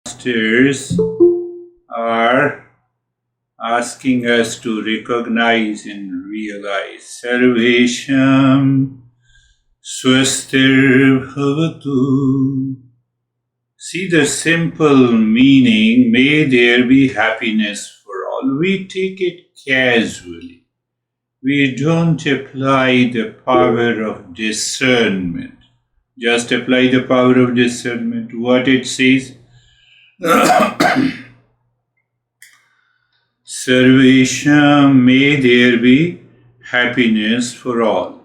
masters are asking us to recognize and realize Sarvesham Swastir Bhavatu. See the simple meaning, may there be happiness for all. We take it casually. We don't apply the power of discernment. Just apply the power of discernment. What it says? Sarvesham, may there be happiness for all.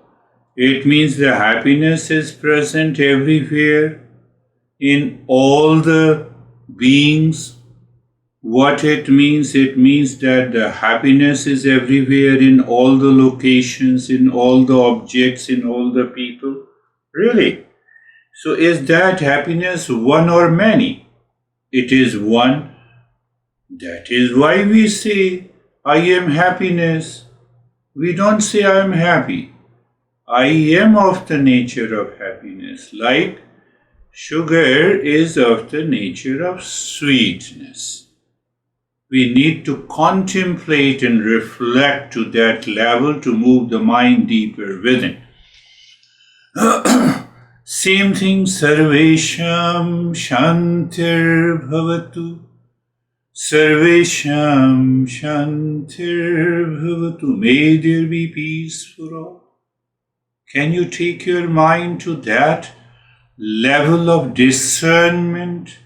It means the happiness is present everywhere in all the beings. What it means that the happiness is everywhere in all the locations, in all the objects, in all the people. Really? So is that happiness one or many? It is one. That is why we say, I am happiness. We don't say I am happy. I am of the nature of happiness, like sugar is of the nature of sweetness. We need to contemplate and reflect to that level to move the mind deeper within. Same thing, Sarvesham Shantir Bhavatu. Sarvesham Shantir Bhavatu. May there be peace for all. Can you take your mind to that level of discernment?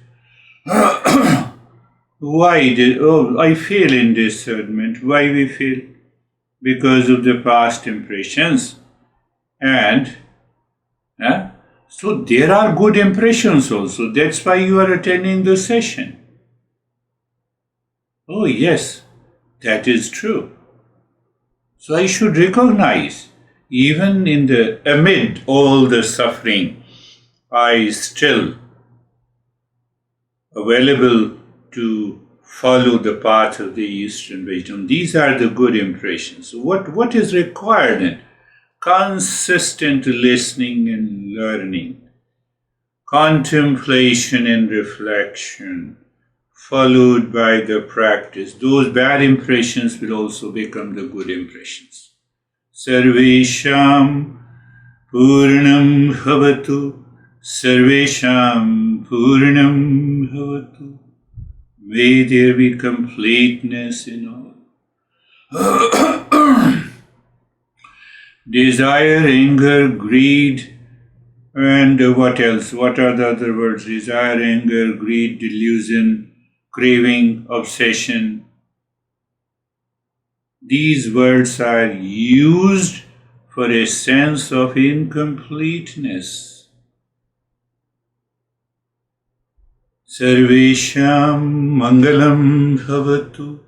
Why I fail in discernment. Why we fail? Because of the past impressions. And so there are good impressions also. That's why you are attending the session. Oh yes, that is true. So I should recognize, even in the amid all the suffering, I still available to follow the path of the Eastern wisdom. These are the good impressions. What is required then? Consistent listening and learning, contemplation and reflection, followed by the practice. Those bad impressions will also become the good impressions. Sarvesham Purnam Bhavatu. Sarvesham Purnam Bhavatu. May there be completeness in all. Desire, anger, greed, and what else? What are the other words? Desire, anger, greed, delusion, craving, obsession. These words are used for a sense of incompleteness. Sarvesham Mangalam Bhavatu.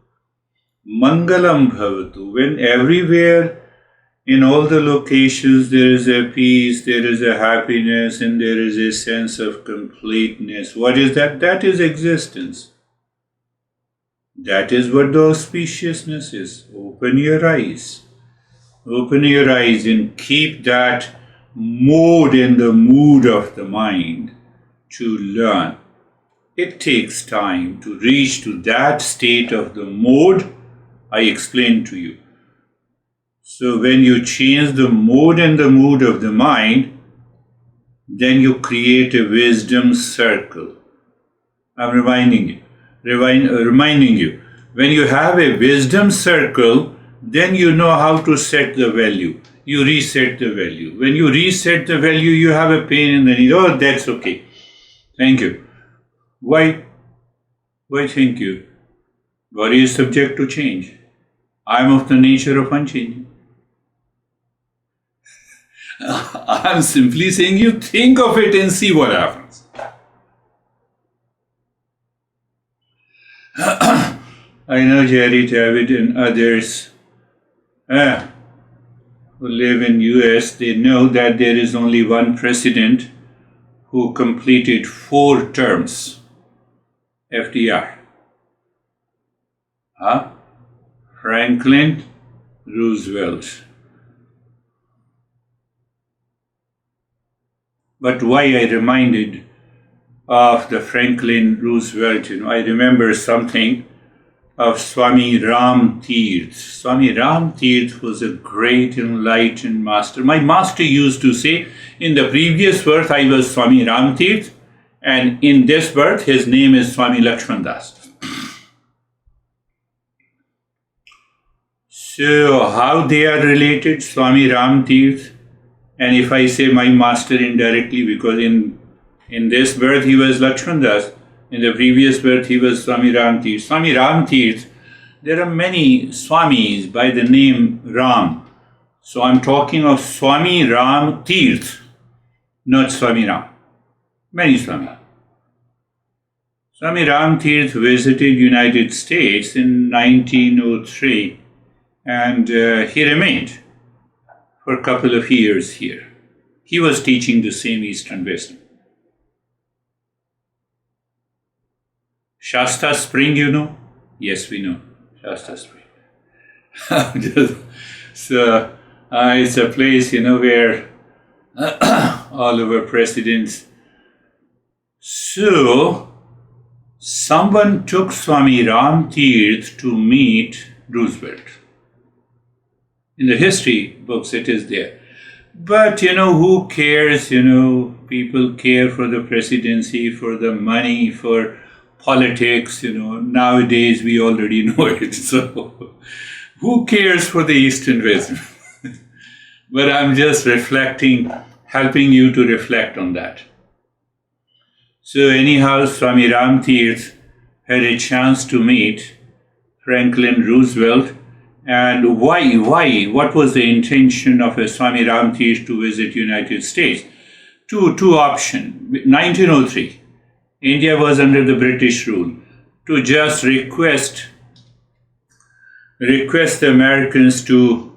Mangalam Bhavatu. When everywhere, in all the locations, there is a peace, there is a happiness, and there is a sense of completeness. What is that? That is existence. That is what the auspiciousness is. Open your eyes. Open your eyes and keep that mode in the mood of the mind to learn. It takes time to reach to that state of the mode I explained to you. So when you change the mode and the mood of the mind, then you create a wisdom circle. I'm reminding you. When you have a wisdom circle, then you know how to set the value. You reset the value. When you reset the value, you have a pain in the knee. Oh, that's okay. Thank you. Why thank you? Body is subject to change. I am of the nature of unchanging. I'm simply saying you think of it and see what happens. I know Jerry, David and others who live in US, they know that there is only one president who completed 4 terms. FDR. Franklin Roosevelt. But why I reminded of the Franklin Roosevelt. I remember something of Swami Ram Tirth. Swami Ram Tirth was a great enlightened master. My master used to say, in the previous birth I was Swami Ram Tirth, and in this birth his name is Swami Lakshman Das. So how they are related, Swami Ram Tirth, and if I say my master indirectly, because in this birth he was Lakshman Das, in the previous birth he was Swami Ram Tirth. Swami Ram Tirth, there are many Swamis by the name Ram. So I'm talking of Swami Ram Tirth, not Swami Ram. Many Swami. Swami Ram Tirth visited United States in 1903 and he remained for a couple of years here. He was teaching the same Eastern wisdom. Shasta Spring, you know? Yes, we know. Shasta Spring. So, it's a place, where all our presidents. So, someone took Swami Ram Tirth to meet Roosevelt. In the history books, it is there. But, who cares? People care for the presidency, for the money, for politics, nowadays we already know it. So, who cares for the Eastern wisdom? But I'm just reflecting, helping you to reflect on that. So anyhow, Swami Ram Tirth had a chance to meet Franklin Roosevelt. And why? What was the intention of a Swami Ram Tirth to visit United States? Two options. 1903. India was under the British rule, to just request the Americans to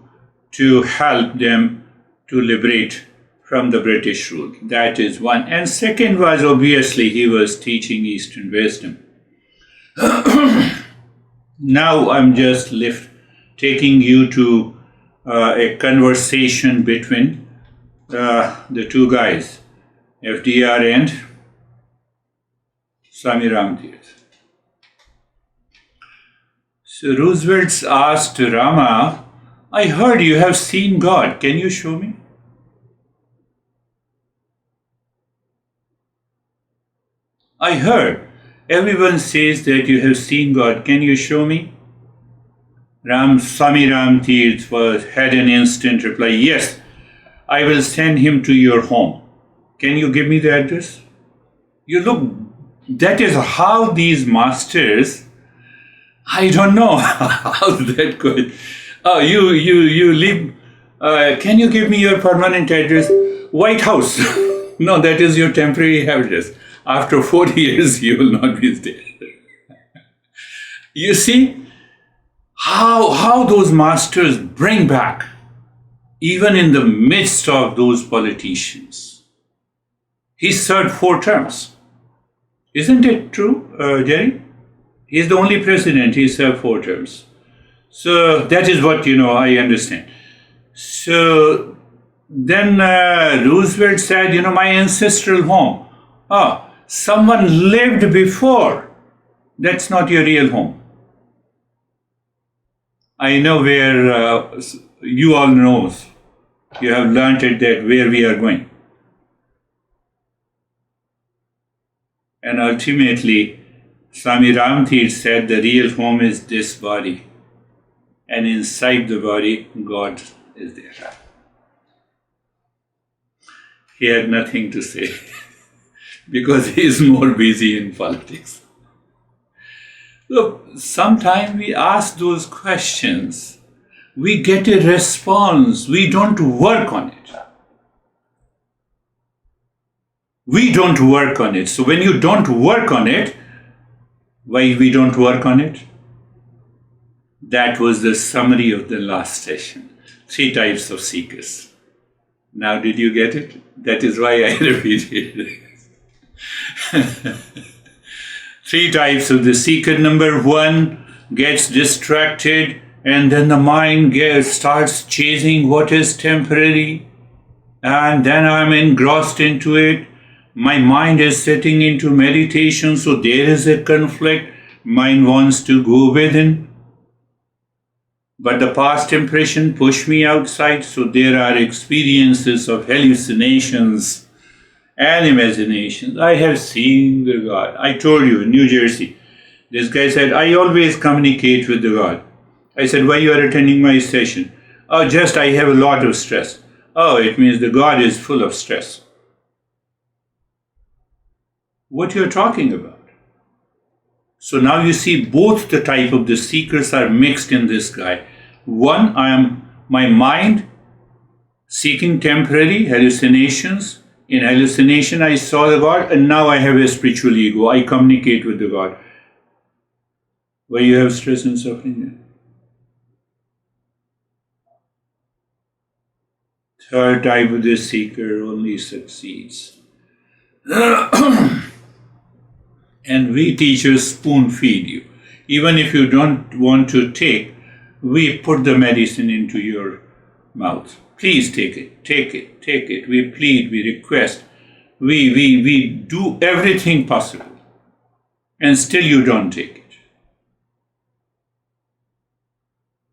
help them to liberate from the British rule. That is one. And second was, obviously, he was teaching Eastern wisdom. Now I'm just taking you to a conversation between the two guys, FDR and Swami Ram Tirth. So Roosevelt asked Rama, I heard you have seen God. Can you show me? I heard. Everyone says that you have seen God. Can you show me? Swami Ram Tirth had an instant reply, yes, I will send him to your home. Can you give me the address? You look, that is how these masters, I don't know how that could. Oh, you live, can you give me your permanent address? White House. No, that is your temporary address. After 40 years, you will not be there. You see how those masters bring back, even in the midst of those politicians. He served 4 terms. Isn't it true, Jerry? He's the only president, he served 4 terms. So that is what, I understand. So then Roosevelt said, my ancestral home. Oh, someone lived before. That's not your real home. I know where you all knows. You have learnt it that where we are going. And ultimately, Swami Ram Tirth said the real home is this body. And inside the body, God is there. He had nothing to say because he is more busy in politics. Look, sometimes we ask those questions, we get a response, we don't work on it. We don't work on it. So when you don't work on it, why we don't work on it? That was the summary of the last session. 3 types of seekers. Now did you get it? That is why I repeated it. 3 types of the seeker. Number 1 gets distracted and then the mind starts chasing what is temporary and then I'm engrossed into it. My mind is setting into meditation, so there is a conflict. Mind wants to go within, but the past impression push me outside, so there are experiences of hallucinations and imaginations. I have seen the God. I told you in New Jersey, this guy said, I always communicate with the God. I said, why you are attending my session? Oh, just I have a lot of stress. Oh, it means the God is full of stress. What you're talking about? So now you see both the type of the seekers are mixed in this guy. One, I am my mind seeking temporary hallucinations. In hallucination, I saw the God, and now I have a spiritual ego. I communicate with the God. Why you have stress and suffering? Third type of the seeker only succeeds. And we teachers spoon feed you. Even if you don't want to take, we put the medicine into your mouth. Please take it, take it, take it. We plead, we request. We do everything possible. And still you don't take it.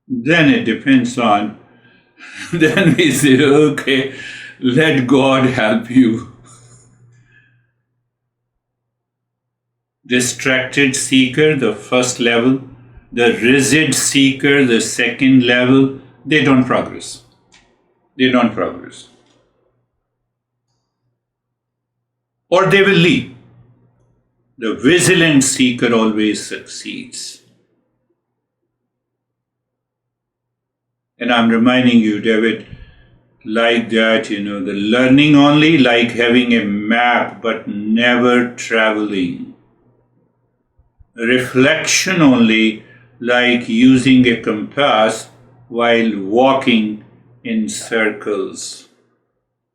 Then it depends on, then we say, okay, let God help you. Distracted seeker, the first level. The rigid seeker, the second level. They don't progress. They don't progress. Or they will leave. The vigilant seeker always succeeds. And I'm reminding you, David, like that, the learning only, like having a map but never traveling. Reflection only, like using a compass while walking in circles.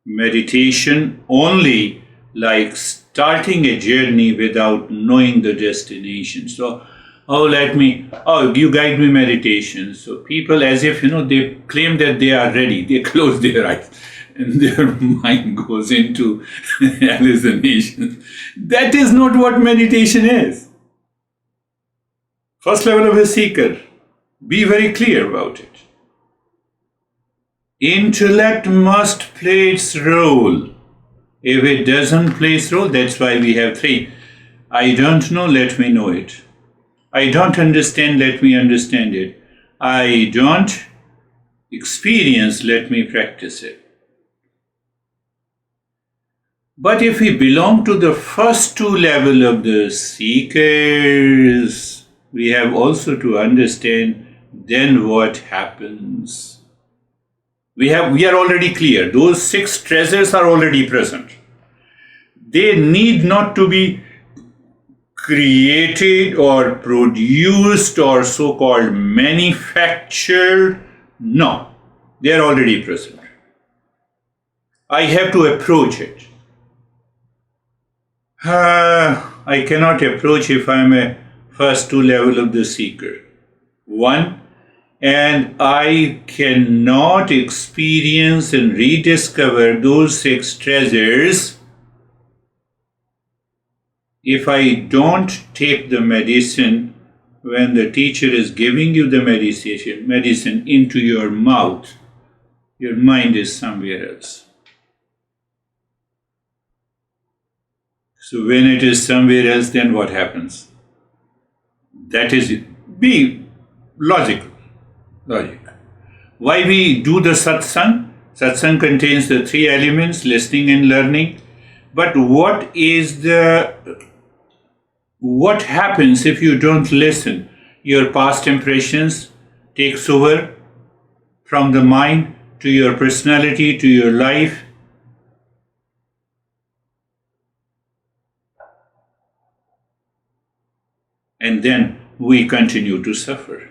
Meditation only, like starting a journey without knowing the destination. So, you guide me meditation. So people as if, they claim that they are ready. They close their eyes and their mind goes into hallucinations. That is not what meditation is. First level of a seeker, be very clear about it. Intellect must play its role. If it doesn't play its role, that's why we have three. I don't know, let me know it. I don't understand, let me understand it. I don't experience, let me practice it. But if we belong to the first two levels of the seekers, we have also to understand then what happens. We are already clear. Those 6 treasures are already present. They need not to be created or produced or so-called manufactured. No, they are already present. I have to approach it. I cannot approach if I am a first 2 level of the seeker. 1, and I cannot experience and rediscover those 6 treasures if I don't take the medicine when the teacher is giving you the medicine into your mouth. Your mind is somewhere else. So when it is somewhere else, then what happens? That is it. Be logical. Logic. Why we do the satsang? Satsang contains the 3 elements, listening and learning. But what happens if you don't listen? Your past impressions takes over from the mind to your personality, to your life. And then we continue to suffer.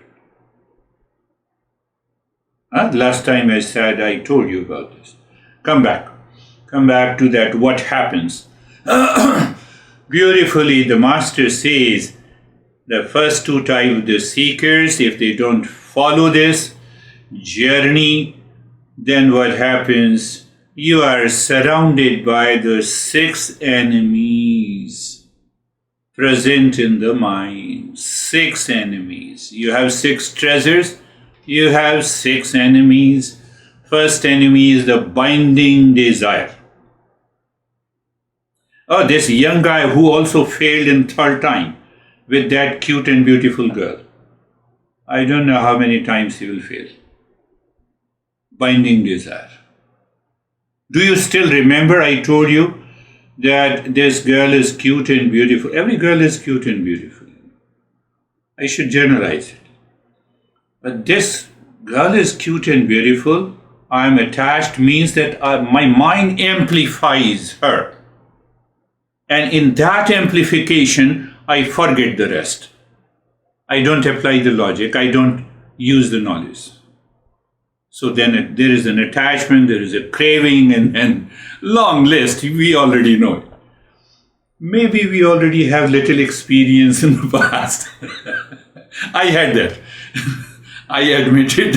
Last time I told you about this. Come back to that, what happens. Beautifully, the Master says, the first 2 types of the seekers, if they don't follow this journey, then what happens? you are surrounded by the 6 enemies present in the mind. 6 enemies. You have 6 treasures, you have 6 enemies. First enemy is the binding desire. Oh, this young guy who also failed in third time with that cute and beautiful girl. I don't know how many times he will fail. Binding desire. Do you still remember I told you that this girl is cute and beautiful? Every girl is cute and beautiful. I should generalize it. But this girl is cute and beautiful. I am attached means that my mind amplifies her. And in that amplification, I forget the rest. I don't apply the logic. I don't use the knowledge. So then there is an attachment, there is a craving, and long list. We already know it. Maybe we already have little experience in the past. I had that. I admit it.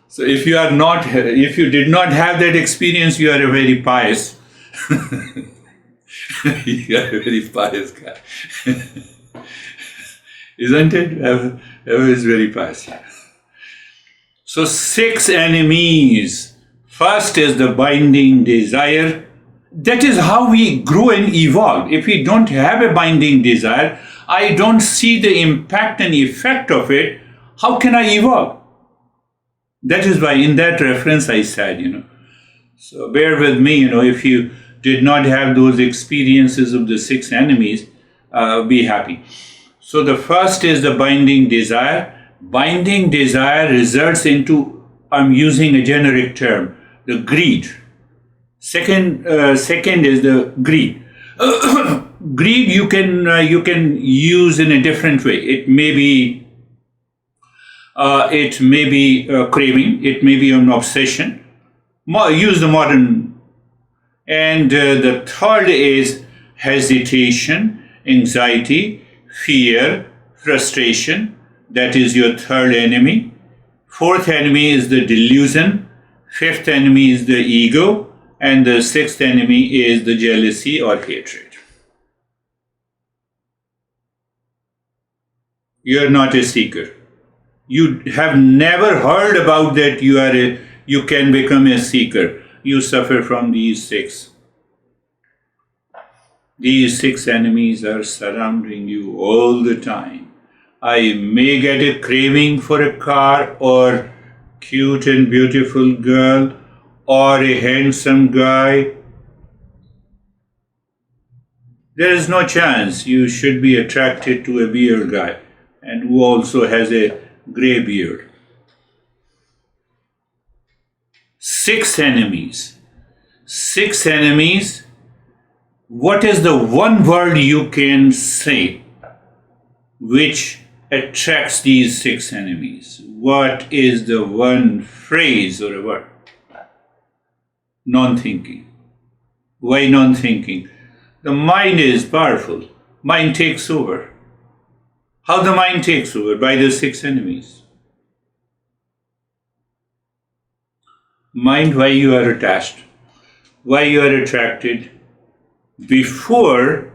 So if you did not have that experience, you are a very pious. You are a very pious guy. Isn't it? Ever is very pious. So 6 enemies. First is the binding desire. That is how we grow and evolve. If we don't have a binding desire, I don't see the impact and effect of it. How can I evolve? That is why in that reference I said, So bear with me, if you did not have those experiences of the 6 enemies, be happy. So the first is the binding desire. Binding desire results into, I'm using a generic term, the greed. Second is the greed. Greed you can use in a different way. It may be craving. It may be an obsession. Use the modern. And the third is hesitation, anxiety, fear, frustration. That is your third enemy. Fourth enemy is the delusion. Fifth enemy is the ego. And the sixth enemy is the jealousy or hatred. You are not a seeker. You have never heard about that you can become a seeker. You suffer from these 6. These 6 enemies are surrounding you all the time. I may get a craving for a car or cute and beautiful girl or a handsome guy. There is no chance you should be attracted to a beard guy and who also has a gray beard. 6 enemies. 6 enemies. What is the one word you can say which attracts these 6 enemies? What is the one phrase or a word? Non-thinking. Why non-thinking? The mind is powerful. Mind takes over. How the mind takes over? By the 6 enemies. Mind, why you are attached? Why you are attracted? Before,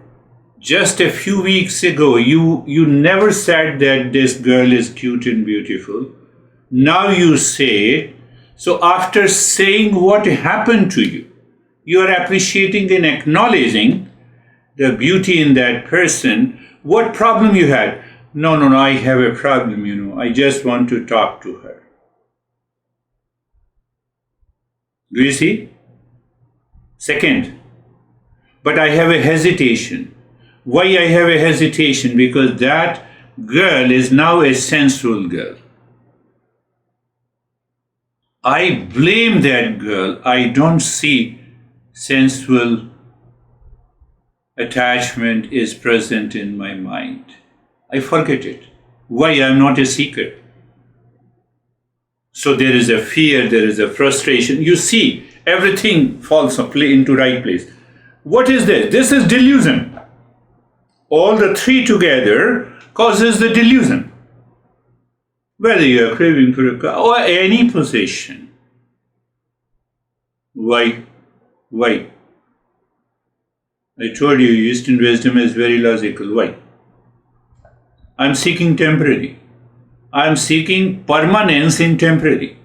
just a few weeks ago, you never said that this girl is cute and beautiful. Now you say it. So after saying what happened to you, you are appreciating and acknowledging the beauty in that person. What problem you had? No, I have a problem, I just want to talk to her. Do you see? Second, but I have a hesitation. Why I have a hesitation? Because that girl is now a sensual girl. I blame that girl. I don't see sensual attachment is present in my mind. I forget it. Why? I am not a seeker. So there is a fear, there is a frustration. You see, everything falls into right place. What is this? This is delusion. All the 3 together causes the delusion. Whether you are craving for a car or any possession. Why? Why? I told you, Eastern wisdom is very logical. Why? I'm seeking temporary. I'm seeking permanence in temporary.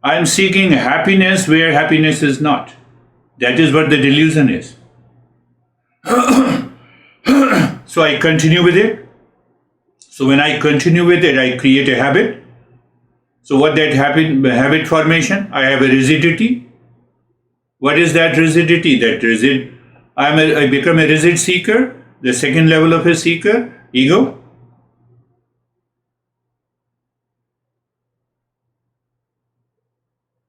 I'm seeking happiness where happiness is not. That is what the delusion is. So I continue with it. So when I continue with it, I create a habit. So what that habit formation? I have a rigidity. What is that rigidity? I become a rigid seeker. The second level of a seeker, ego.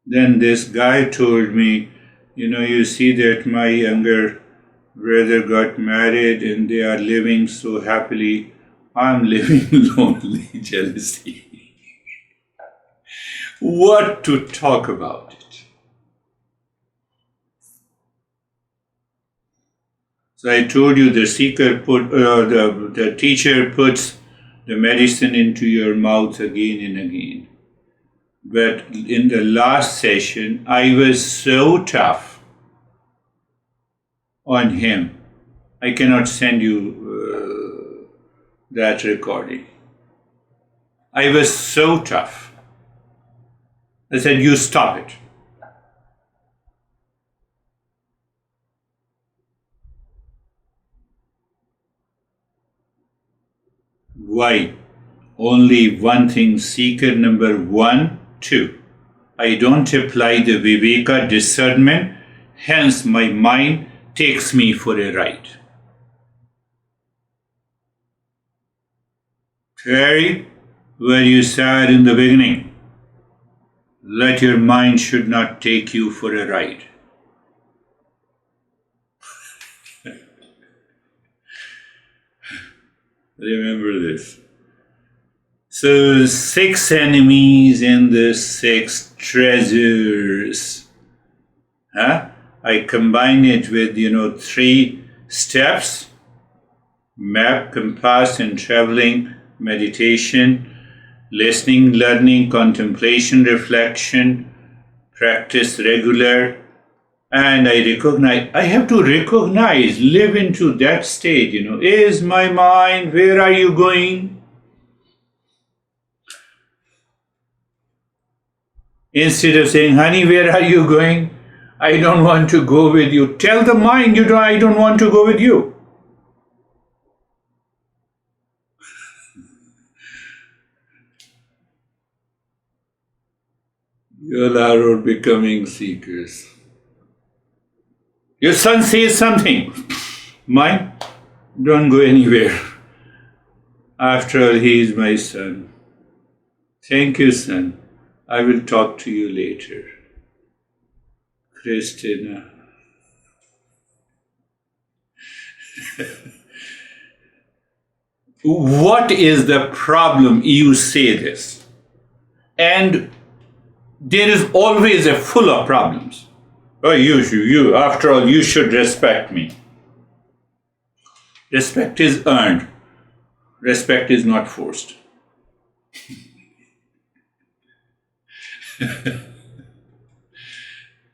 Then this guy told me, you see that my younger brother got married and they are living so happily. I'm living lonely, jealousy. What to talk about it? So I told you the the teacher puts the medicine into your mouth again and again. But in the last session, I was so tough on him. I cannot send you that recording. I was so tough. I said, you stop it. Why? Only one thing, seeker number 1, 2. I don't apply the viveka discernment, hence my mind takes me for a ride. Terry, were you sad in the beginning? Let your mind should not take you for a ride. Remember this. So 6 enemies and the 6 treasures. I combine it with, 3 steps: map, compass, and traveling, meditation, listening, learning, contemplation, reflection, practice regular. And I have to recognize, live into that state, is my mind, where are you going? Instead of saying, honey, where are you going? I don't want to go with you. Tell the mind, I don't want to go with you. You all are becoming seekers. Your son says something. Mind, don't go anywhere. After all, he is my son. Thank you, son. I will talk to you later. Christina. What is the problem? You say this. And there is always a full of problems. Oh, you, after all, you should respect me. Respect is earned. Respect is not forced.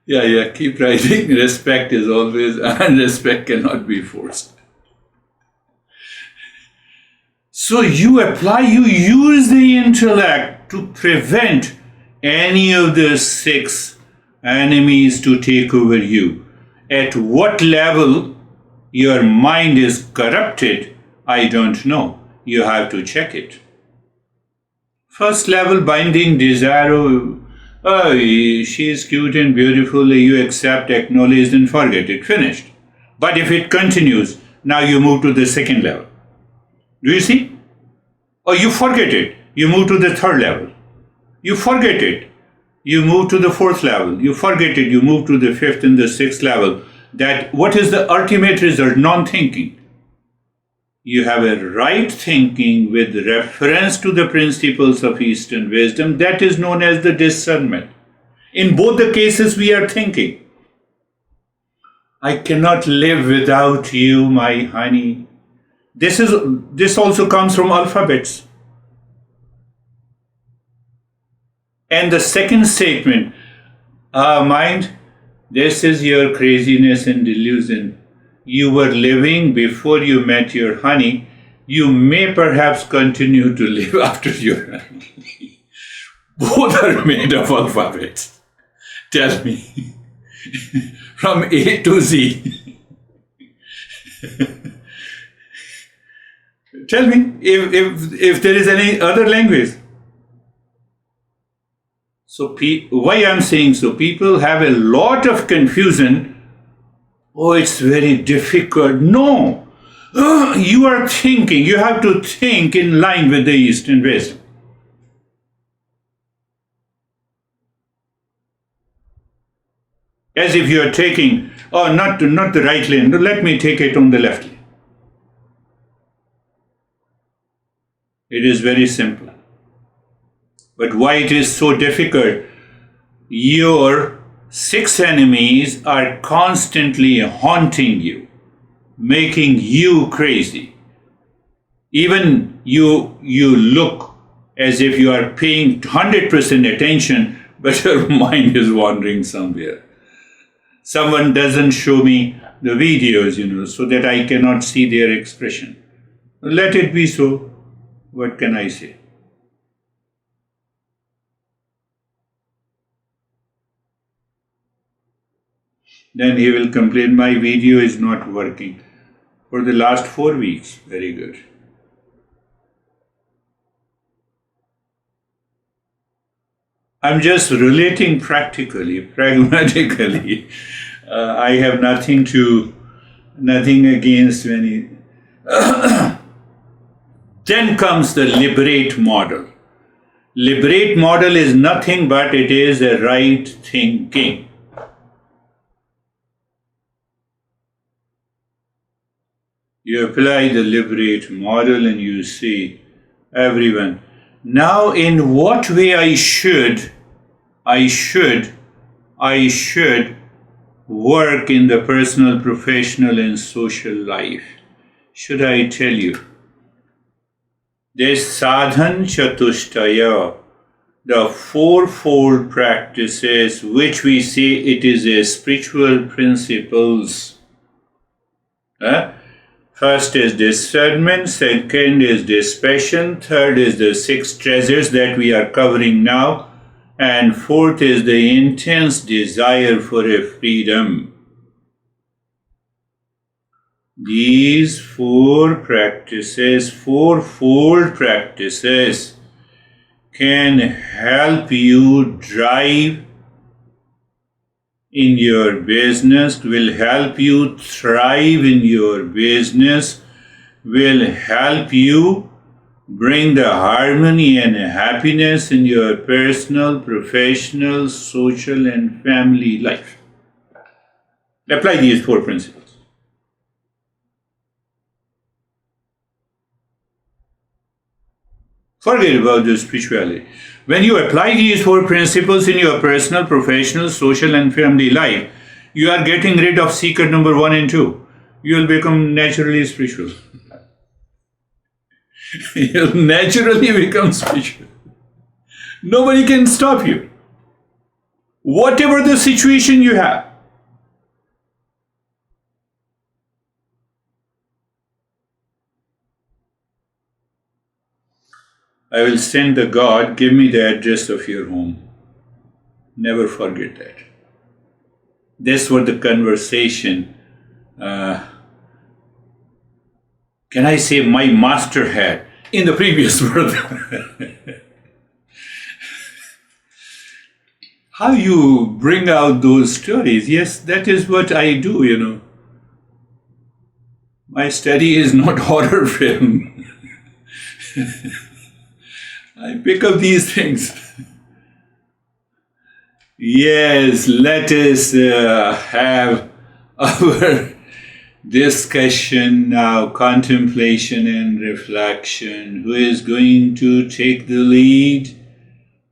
Yeah, keep writing. Respect is always earned. Respect cannot be forced. So you use the intellect to prevent any of the 6 enemies to take over you. At what level your mind is corrupted, I don't know. You have to check it. First level, binding desire. Oh, she is cute and beautiful. You accept, acknowledge, and forget it. Finished. But if it continues, now you move to the second level. Do you see? Or you forget it. You move to the third level. You forget it. You move to the 4th level. You forget it. You move to the 5th and the 6th level. That what is the ultimate result? Non-thinking. You have a right thinking with reference to the principles of Eastern wisdom. That is known as the discernment. In both the cases, we are thinking. I cannot live without you, my honey. This also comes from alphabets. And the second statement, mind, This is your craziness and delusion. You were living before you met your honey. You may perhaps continue to live after your honey. Both are made of alphabets. Tell me. From A to Z. Tell me if there is any other language. So why I'm saying so? People have a lot of confusion. Oh, it's very difficult. No. You are thinking. You have to think in line with the East and West. As if you are taking, not the right lane. Let me take it on the left lane. It is very simple. But why it is so difficult? Your 6 enemies are constantly haunting you, making you crazy. Even you look as if you are paying 100% attention, but your mind is wandering somewhere. Someone doesn't show me the videos, so that I cannot see their expression. Let it be so. What can I say? Then he will complain, my video is not working. For the last 4 weeks, very good. I'm just relating practically, pragmatically. I have nothing against any. Then comes the liberate model. Liberate model is nothing but it is a right thinking. You apply the liberate model and you see everyone. Now in what way I should work in the personal, professional and social life? Should I tell you? This sadhan chatushtaya, the fourfold practices which we say it is a spiritual principles. First is discernment, second is dispassion, third is the 6 treasures that we are covering now, and fourth is the intense desire for a freedom. These 4 practices, fourfold practices, can help you drive in your business, will help you thrive in your business, will help you bring the harmony and happiness in your personal, professional, social and family life. Apply these 4 principles. Forget about the spirituality. When you apply these 4 principles in your personal, professional, social and family life, you are getting rid of secret number 1 and 2. You will become naturally spiritual. You will naturally become spiritual. Nobody can stop you. Whatever the situation you have. I will send the God, give me the address of your home. Never forget that. That's what the conversation, can I say my master had in the previous world. How you bring out those stories? Yes, that is what I do, My study is not horror film. I pick up these things. Yes, let us have our discussion now, contemplation and reflection. Who is going to take the lead?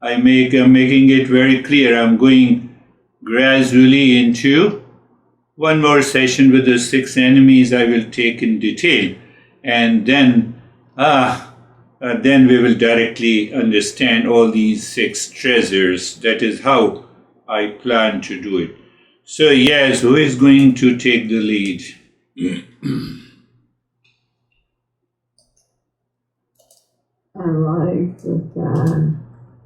I'm making it very clear. I'm going gradually into one more session with the 6 enemies I will take in detail. And then we will directly understand all these 6 treasures. That is how I plan to do it. So yes, who is going to take the lead? I like the fact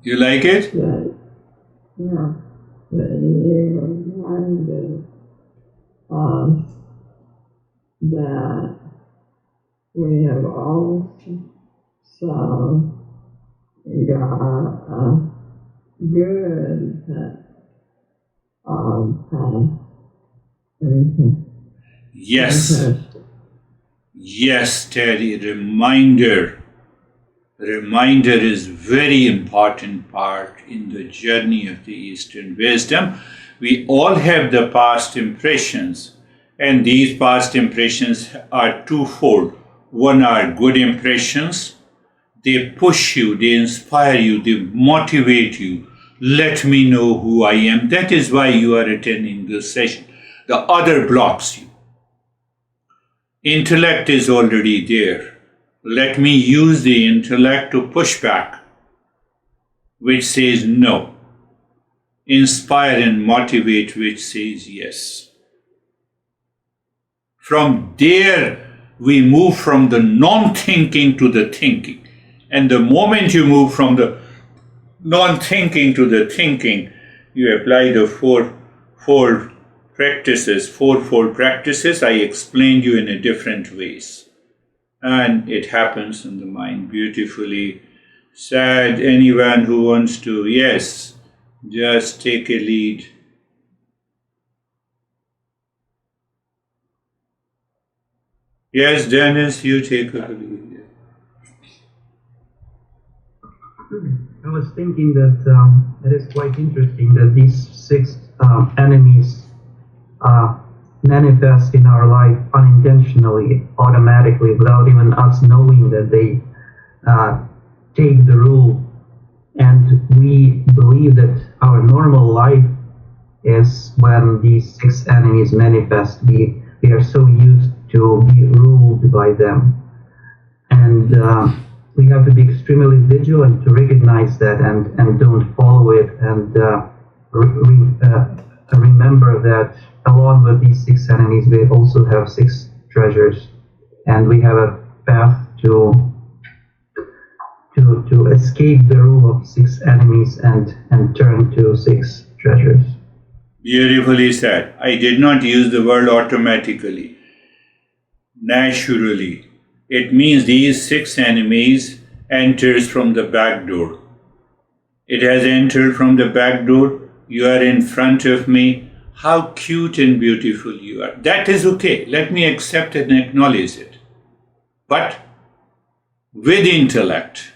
You like it? that, yeah, that you reminded us that we have also got a good path. Yes. Yes, Terry. Reminder is very important part in the journey of the Eastern wisdom. We all have the past impressions, and these past impressions are twofold. One are good impressions. They push you, they inspire you, they motivate you. Let me know who I am. That is why you are attending this session. The other blocks you. Intellect is already there. Let me use the intellect to push back, which says no. Inspire and motivate, which says yes. From there, we move from the non-thinking to the thinking. And the moment you move from the non-thinking to the thinking, you apply the fourfold practices I explained you in a different ways. And it happens in the mind beautifully. Said anyone who wants to, yes, just take a lead. Yes, Dennis, you take a lead. I was thinking that it is quite interesting that these six enemies manifest in our life unintentionally, automatically, without even us knowing that they take the rule. And we believe that our normal life is when these six enemies manifest. We are so used to be ruled by them. And we have to be extremely vigilant to recognize that and don't follow it, and remember that along with these six enemies we also have six treasures, and we have a path to escape the rule of six enemies and turn to six treasures. Beautifully said. I did not use the word automatically. Naturally. It means these six enemies enters from the back door. It has entered from the back door. You are in front of me. How cute and beautiful you are. That is okay. Let me accept and acknowledge it. But with intellect,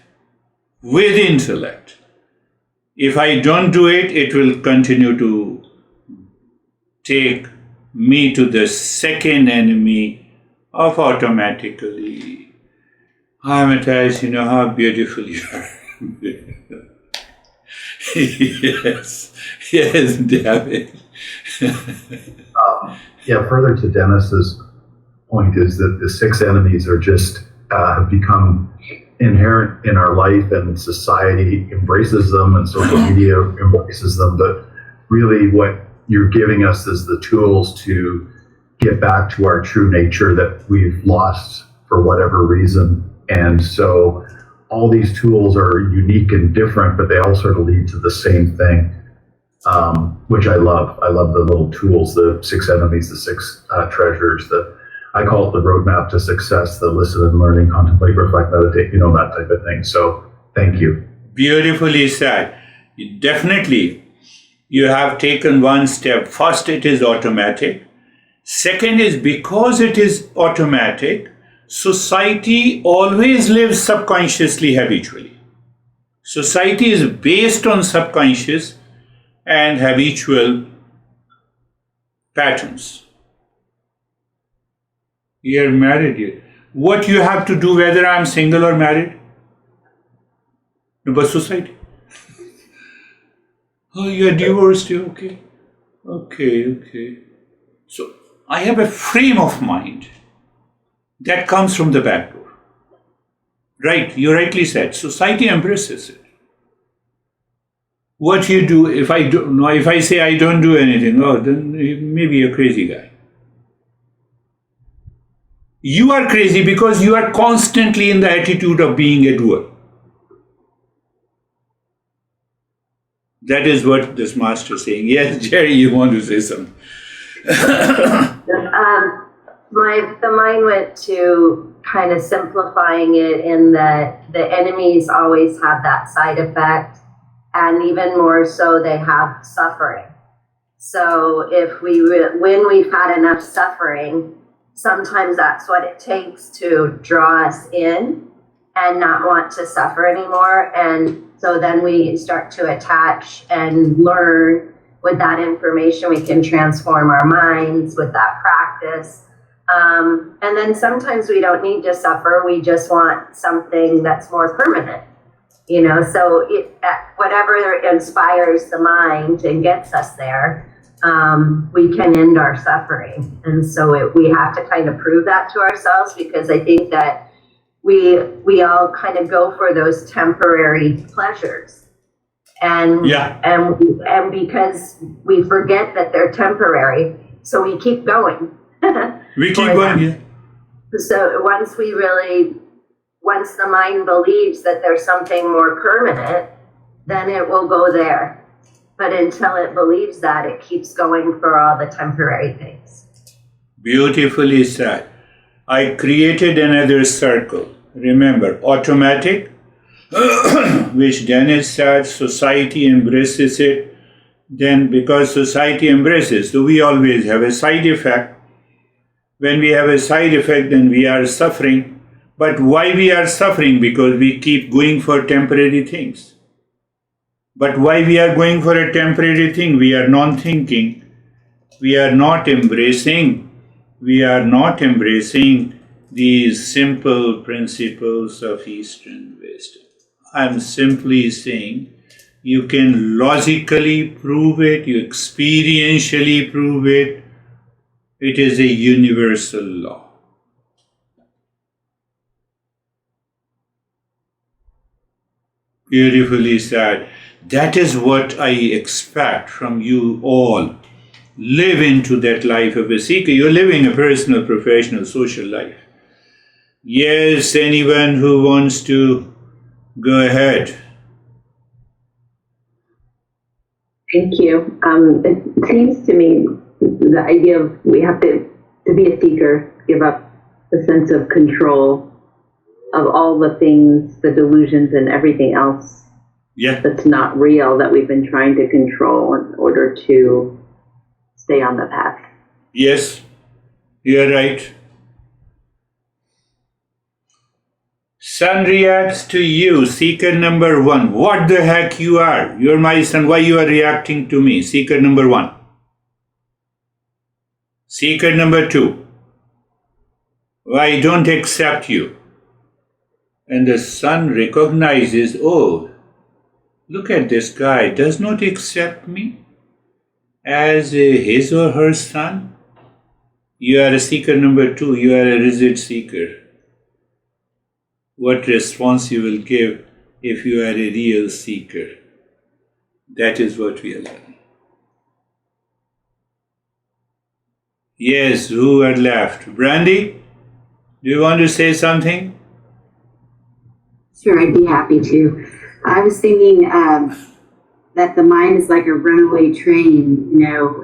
if I don't do it, it will continue to take me to the second enemy of automatically. Hi, Matthias, you know how beautiful you are. yes, David. Further to Dennis's point is that the six enemies are just have become inherent in our life, and society embraces them and social media embraces them, but really what you're giving us is the tools to get back to our true nature that we've lost for whatever reason. And so all these tools are unique and different, but they all sort of lead to the same thing, which I love. I love the little tools, the six enemies, the six treasures, I call it the roadmap to success, the listen and learning, contemplate, reflect, meditate, that type of thing. So thank you. Beautifully said. Definitely, you have taken one step. First, it is automatic. Second is, because it is automatic, society always lives subconsciously, habitually. Society is based on subconscious and habitual patterns. You are married here. What you have to do, whether I am single or married? No, but society. Oh, you are divorced, okay. Okay. So, I have a frame of mind that comes from the back door. Right, you rightly said, society embraces it. What you do if I don't know, if I say I don't do anything, oh, then maybe a crazy guy. You are crazy because you are constantly in the attitude of being a doer. That is what this master is saying. Yes, Jerry, you want to say something? The mind went to kind of simplifying it in that the enemies always have that side effect, and even more so, they have suffering. So when we've had enough suffering, sometimes that's what it takes to draw us in and not want to suffer anymore. And so then we start to attach and learn with that information. We can transform our minds with that practice. And then sometimes we don't need to suffer. We just want something that's more permanent. So whatever inspires the mind and gets us there, we can end our suffering. And so we have to kind of prove that to ourselves, because I think that we all kind of go for those temporary pleasures. And because we forget that they're temporary, so we keep going. We keep going, yeah. So once the mind believes that there's something more permanent, then it will go there. But until it believes that, it keeps going for all the temporary things. Beautifully said. I created another circle. Remember, automatic, which Dennis said society embraces it. Then because society embraces, so we always have a side effect. When we have a side effect, then we are suffering. But why we are suffering? Because we keep going for temporary things. But why we are going for a temporary thing? We are non-thinking. We are not embracing these simple principles of Eastern wisdom. I'm simply saying you can logically prove it, you experientially prove it. It is a universal law. Beautifully said. That is what I expect from you all. Live into that life of a seeker. You're living a personal, professional, social life. Yes, anyone who wants to go ahead. Thank you. It seems to me the idea of we have to be a seeker, give up the sense of control of all the things, the delusions and everything else that's not real that we've been trying to control in order to stay on the path. Yes, you're right. Son reacts to you, seeker number one. What the heck you are? You're my son, why you are reacting to me? Seeker number one. Seeker number two. I don't accept you. And the son recognizes, oh, look at this guy, does not accept me as his or her son. You are a seeker number two, you are a rigid seeker. What response you will give if you are a real seeker? That is what we are learning. Yes, who are left? Brandy, do you want to say something? Sure, I'd be happy to. I was thinking that the mind is like a runaway train,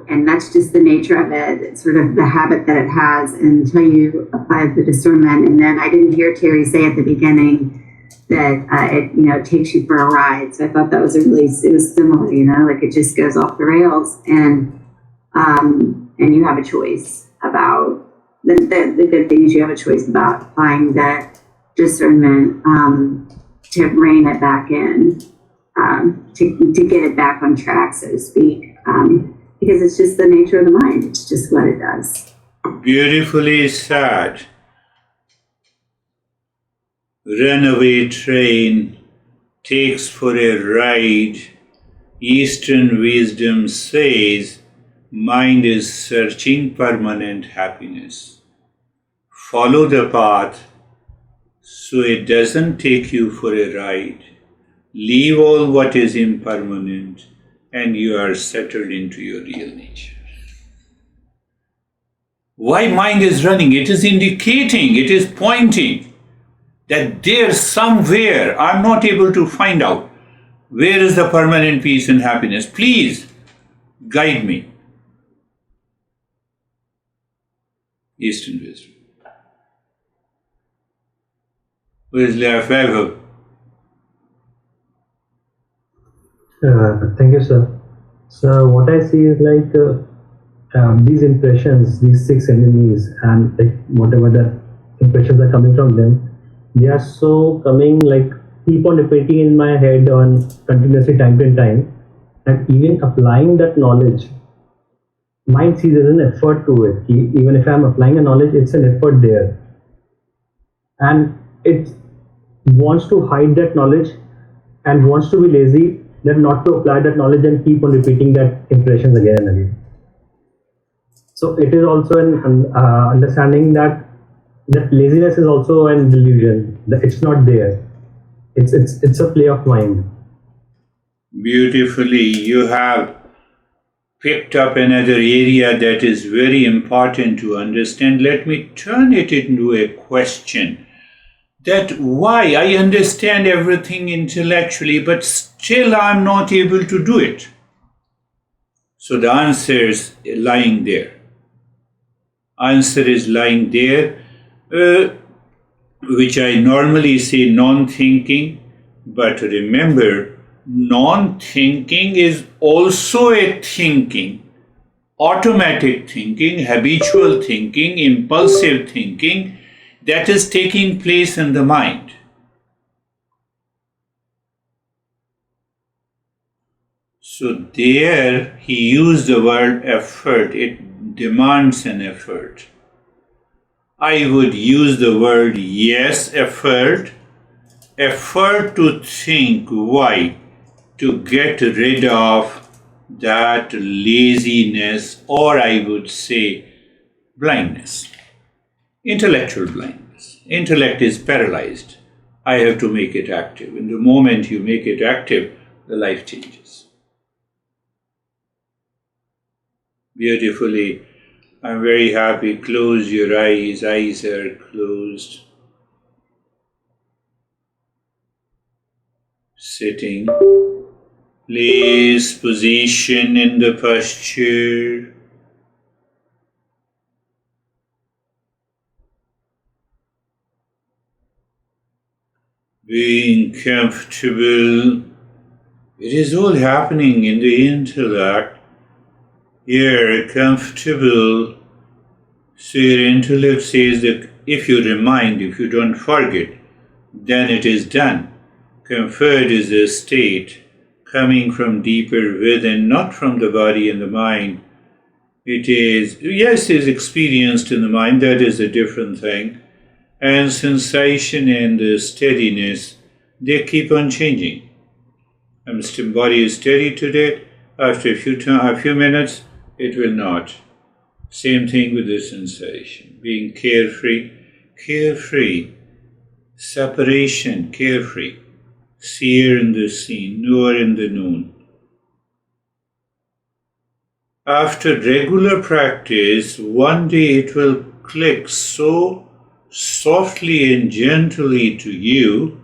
and that's just the nature of it. It's sort of the habit that it has until you apply the discernment. And then I didn't hear Terry say at the beginning that it takes you for a ride. So I thought that was it was similar, like it just goes off the rails, and you have a choice about the good thing is you have a choice about applying that discernment to rein it back in, to get it back on track, so to speak, because it's just the nature of the mind. It's just what it does. Beautifully said. Runaway train takes for a ride. Eastern wisdom says mind is searching permanent happiness. Follow the path so it doesn't take you for a ride. Leave all what is impermanent, and you are settled into your real nature. Why mind is running? It is indicating, it is pointing that there somewhere, I'm not able to find out, where is the permanent peace and happiness? Please guide me. Eastern wisdom. Who is left? Vaibhav? Thank you, sir. So what I see is like these impressions, these six enemies, and like whatever the impressions are coming from them, they are so coming like keep on repeating in my head on continuously time to time, and even applying that knowledge, mind sees as an effort to it. Even if I'm applying a knowledge, it's an effort there, and it wants to hide that knowledge and wants to be lazy, then not to apply that knowledge and keep on repeating that impressions again and again. So it is also an understanding that laziness is also an delusion. That it's not there. It's a play of mind. Beautifully, you have picked up another area that is very important to understand. Let me turn it into a question. That why I understand everything intellectually, but still I'm not able to do it. So the answer is lying there. Answer is lying there, which I normally say non-thinking, but remember, non-thinking is also a thinking, automatic thinking, habitual thinking, impulsive thinking, that is taking place in the mind. So there he used the word effort. It demands an effort. I would use the word yes, effort. Effort to think. Why? To get rid of that laziness, or I would say blindness. Intellectual blindness. Intellect is paralyzed. I have to make it active. And the moment you make it active, the life changes. Beautifully. I'm very happy. Close your eyes. Eyes are closed. Sitting. Place position in the posture. Being comfortable. It is all happening in the intellect. Here, comfortable. So your intellect says that if you remind, if you don't forget, then it is done. Comfort is a state coming from deeper within, not from the body and the mind. It is, yes, is experienced in the mind, that is a different thing. And sensation and the steadiness, they keep on changing. Body is steady today, after a few minutes, it will not. Same thing with the sensation. Being carefree, separation, carefree. Seer in the seen, knower in the known. After regular practice, one day it will click so softly and gently to you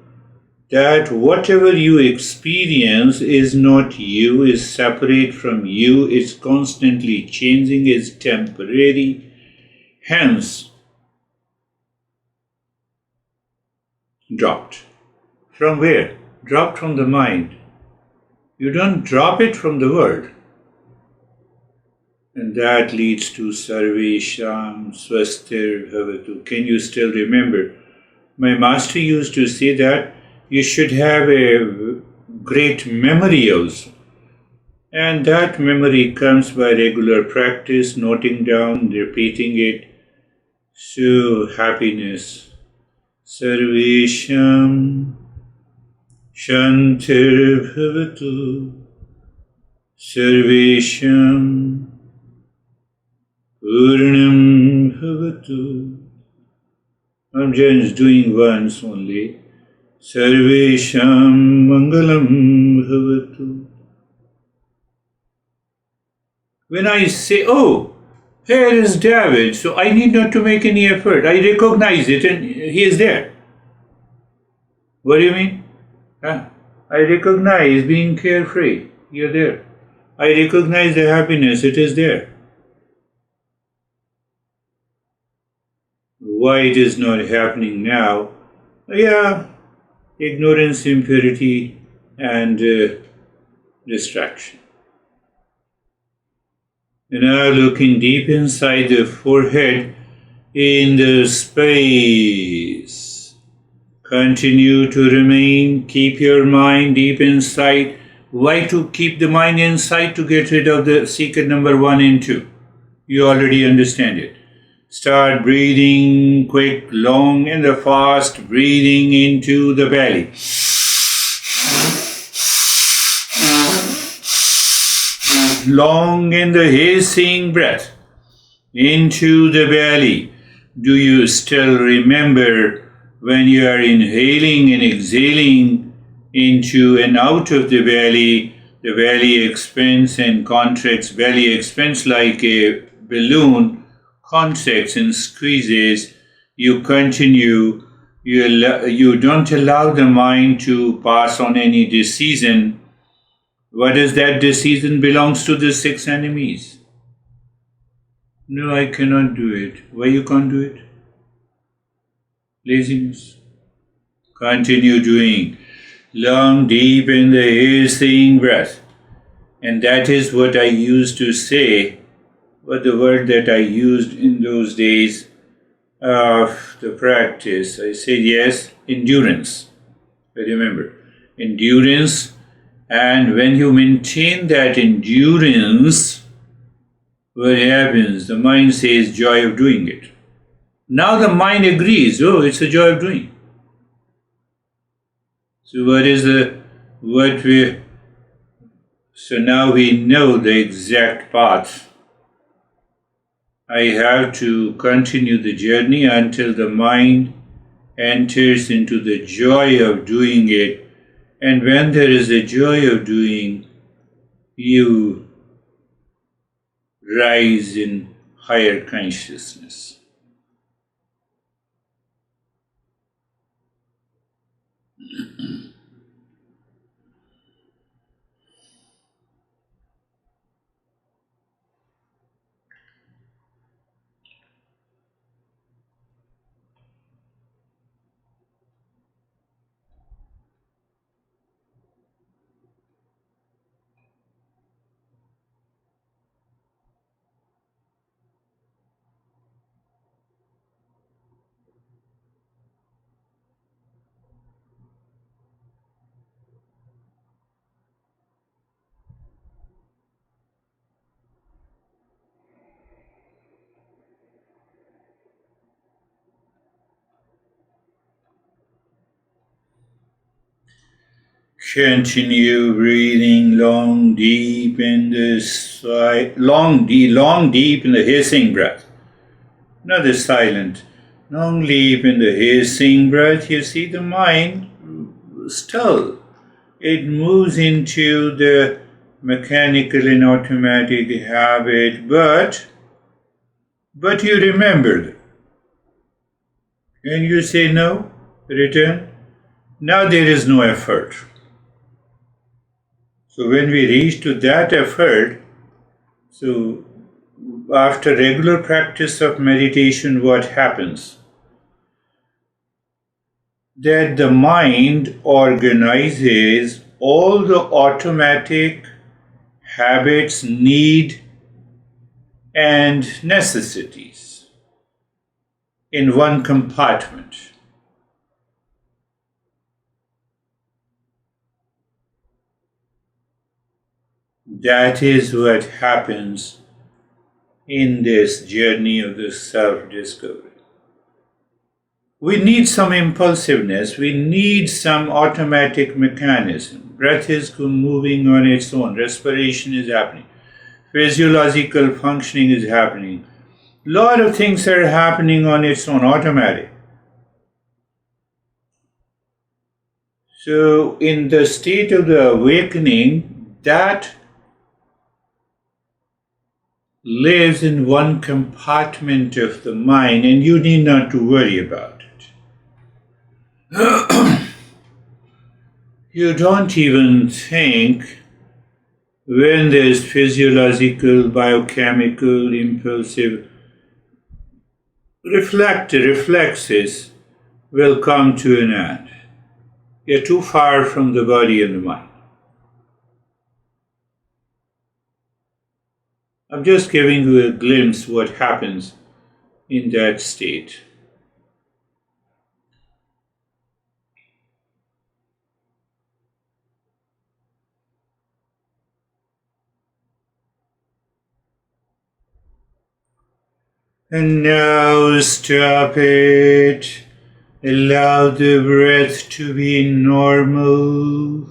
that whatever you experience is not you, is separate from you, is constantly changing, is temporary. Hence, dropped. From where? Dropped from the mind. You don't drop it from the world. And that leads to Sarvesham Swastir Bhavatu. Can you still remember? My master used to say that you should have a great memory also. And that memory comes by regular practice, noting down, repeating it. So, happiness. Sarvesham Shantir Bhavatu. Sarvesham Purnam Bhavatu. I'm just doing once only. Sarvesham Mangalam Bhavatu. When I say, oh, here is David, so I need not to make any effort. I recognize it and he is there. What do you mean? I recognize being carefree. You're there. I recognize the happiness. It is there. Why it is not happening now? Yeah, ignorance, impurity, and distraction. And now looking deep inside the forehead in the space. Continue to remain, keep your mind deep inside. Why to keep the mind inside? To get rid of the secret number 1 and 2. You already understand it. Start breathing quick, long, and the fast breathing into the belly. Long and the hissing breath into the belly. Do you still remember when you are inhaling and exhaling into and out of the belly expands and contracts, belly expands like a balloon, contracts and squeezes. You continue, you don't allow the mind to pass on any decision. What is that decision? Belongs to the 6 enemies. No, I cannot do it. Why you can't do it? Laziness. Continue doing. Long, deep in the hissing breath. And that is what I used to say, what the word that I used in those days of the practice. I said, yes, endurance. I remember. Endurance. And when you maintain that endurance, what happens? The mind says, joy of doing it. Now the mind agrees, oh, it's a joy of doing. So so now we know the exact path. I have to continue the journey until the mind enters into the joy of doing it. And when there is a joy of doing, you rise in higher consciousness. Continue breathing long, deep in the long, deep in the hissing breath. Not the silent. Long, deep in the hissing breath. You see the mind still. It moves into the mechanical and automatic habit, but you remember. And you say no, return. Now there is no effort. So when we reach to that effort, so after regular practice of meditation, what happens? That the mind organizes all the automatic habits, need, and necessities in one compartment. That is what happens in this journey of the self-discovery. We need some impulsiveness, we need some automatic mechanism. Breath is moving on its own, respiration is happening, physiological functioning is happening. A lot of things are happening on its own, automatic. So, in the state of the awakening, that lives in one compartment of the mind, and you need not to worry about it. You don't even think when there's physiological, biochemical, impulsive reflexes will come to an end. You're too far from the body and the mind. I'm just giving you a glimpse what happens in that state. And now stop it. Allow the breath to be normal.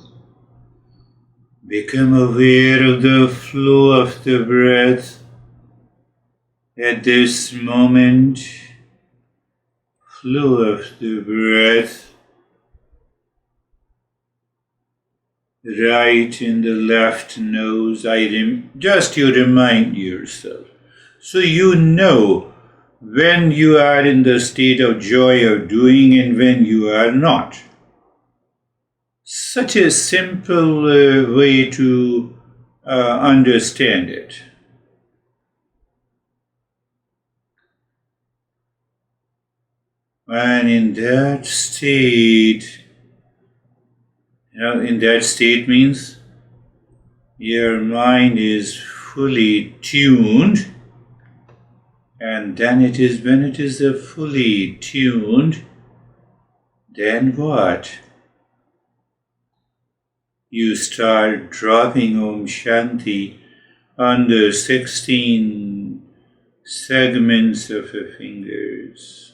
Become aware of the flow of the breath at this moment. Flow of the breath right in the left nose. Just you remind yourself. So you know when you are in the state of joy of doing and when you are not. Such a simple way to understand it. And in that state, in that state means your mind is fully tuned, and then when it is fully tuned, then what? You start dropping Om Shanti on the 16 segments of the fingers.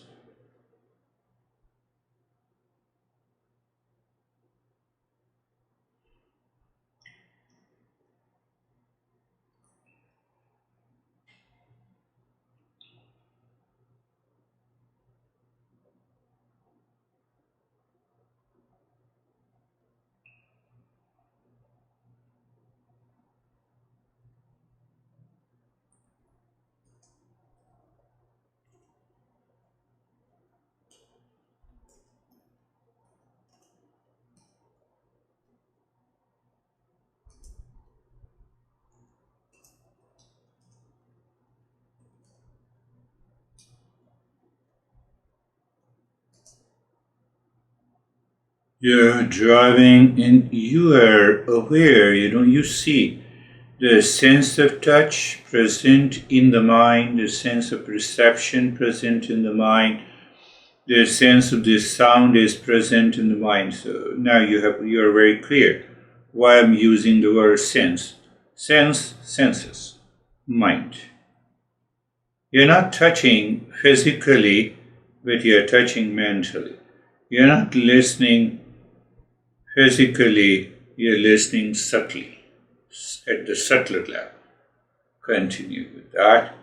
You're driving and you are aware, you see the sense of touch present in the mind, the sense of perception present in the mind, the sense of the sound is present in the mind. So now you are very clear why I'm using the word sense. Sense, senses, mind. You're not touching physically, but you're touching mentally. You're not listening physically, you're listening subtly, at the subtler level. Continue with that.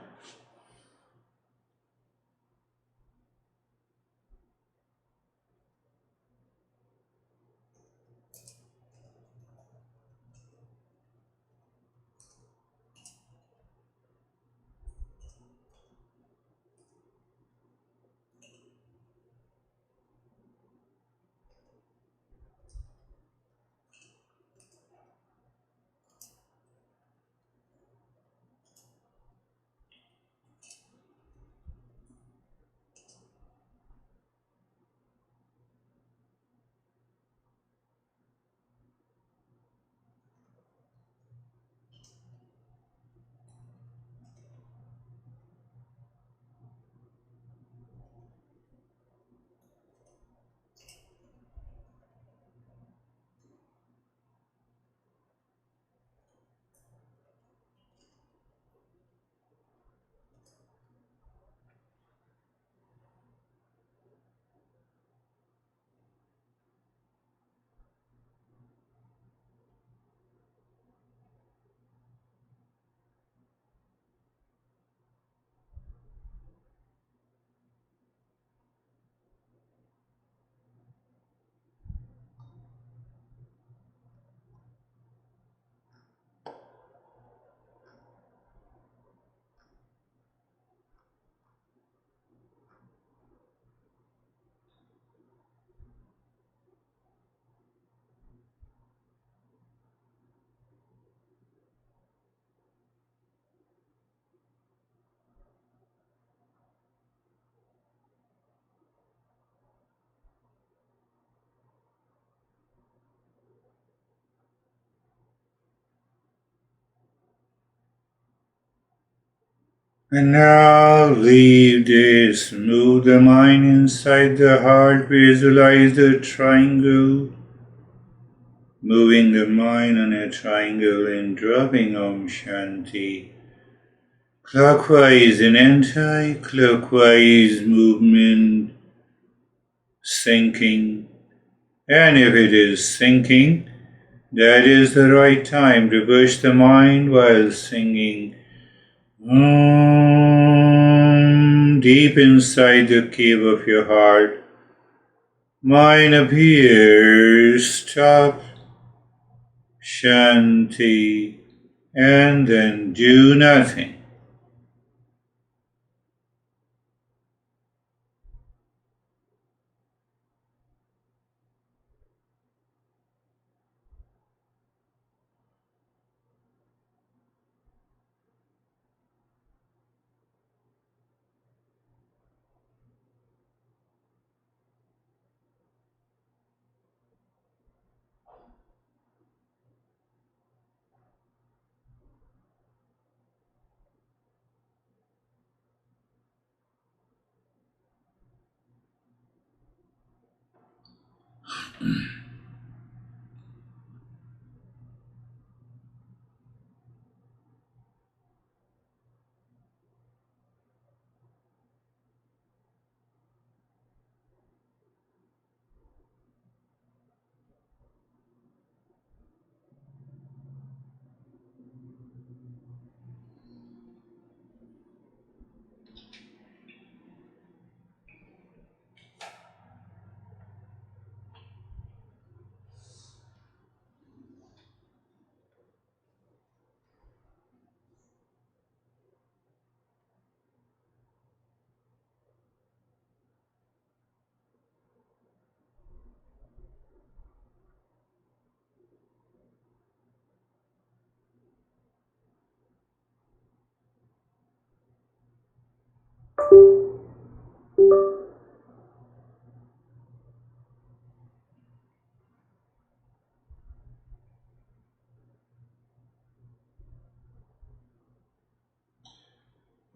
And now leave this, move the mind inside the heart, visualize the triangle, moving the mind on a triangle and dropping Om Shanti. Clockwise and anti-clockwise movement, sinking. And if it is sinking, that is the right time to push the mind while singing deep inside the cave of your heart. Mind appears, stop, Shanti, and then do nothing.